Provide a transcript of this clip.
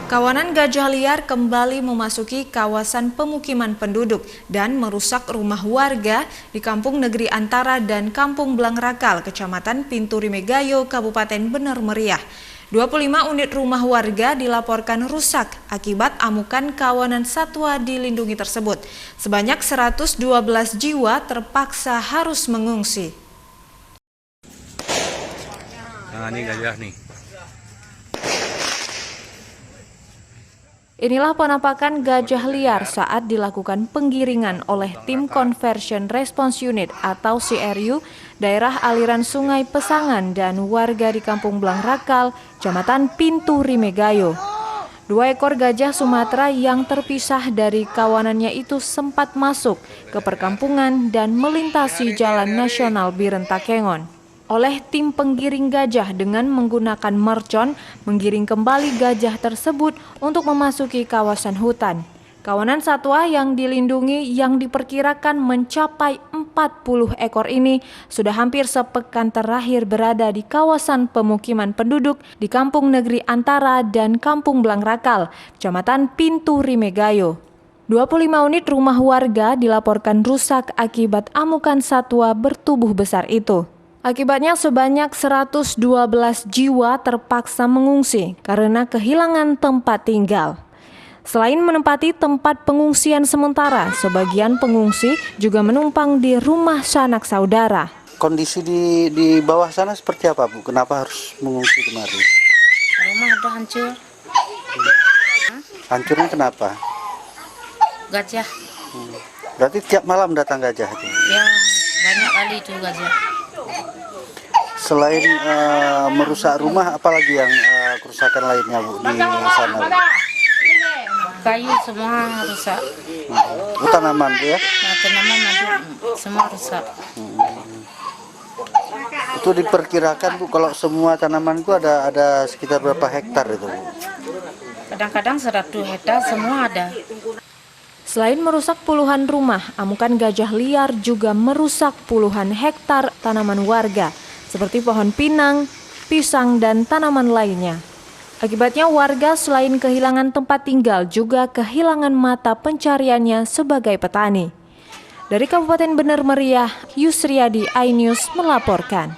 Kawanan gajah liar kembali memasuki kawasan pemukiman penduduk dan merusak rumah warga di Kampung Negeri Antara dan Kampung Blangrakal, Kecamatan Pintu Rimegayo, Kabupaten Bener Meriah. 25 unit rumah warga dilaporkan rusak akibat amukan kawanan satwa dilindungi tersebut. Sebanyak 112 jiwa terpaksa harus mengungsi. Nah, ini gajah nih. Inilah penampakan gajah liar saat dilakukan penggiringan oleh Tim Conversion Response Unit atau CRU daerah aliran Sungai Pesangan dan warga di Kampung Blangrakal, Kecamatan Pintu Rimegayo. 2 ekor gajah Sumatera yang terpisah dari kawanannya itu sempat masuk ke perkampungan dan melintasi Jalan Nasional Birentakengon. Oleh tim penggiring gajah dengan menggunakan mercon menggiring kembali gajah tersebut untuk memasuki kawasan hutan. Kawanan satwa yang dilindungi yang diperkirakan mencapai 40 ekor ini sudah hampir sepekan terakhir berada di kawasan pemukiman penduduk di Kampung Negeri Antara dan Kampung Blangrakal, Kecamatan Pintu Rimegayo. 25 unit rumah warga dilaporkan rusak akibat amukan satwa bertubuh besar itu. Akibatnya sebanyak 112 jiwa terpaksa mengungsi karena kehilangan tempat tinggal. Selain menempati tempat pengungsian sementara, sebagian pengungsi juga menumpang di rumah sanak saudara. Kondisi di bawah sana seperti apa, Bu? Kenapa harus mengungsi kemari? Rumah udah hancur. Hancurnya kenapa? Gajah. Berarti tiap malam datang gajah itu? Ya, banyak kali itu gajah. Selain merusak rumah, apalagi yang kerusakan lainnya, Bu, di sana, Bu? Kayu semua rusak. Tanaman, Bu, ya? Nah, tanaman semua rusak. Itu diperkirakan, Bu, kalau semua tanaman itu ada sekitar berapa hektar itu, Bu? Kadang-kadang 100 hektar semua ada. Selain merusak puluhan rumah, amukan gajah liar juga merusak puluhan hektar tanaman warga, seperti pohon pinang, pisang, dan tanaman lainnya. Akibatnya warga selain kehilangan tempat tinggal juga kehilangan mata pencariannya sebagai petani. Dari Kabupaten Bener Meriah, Yusriadi, iNews melaporkan.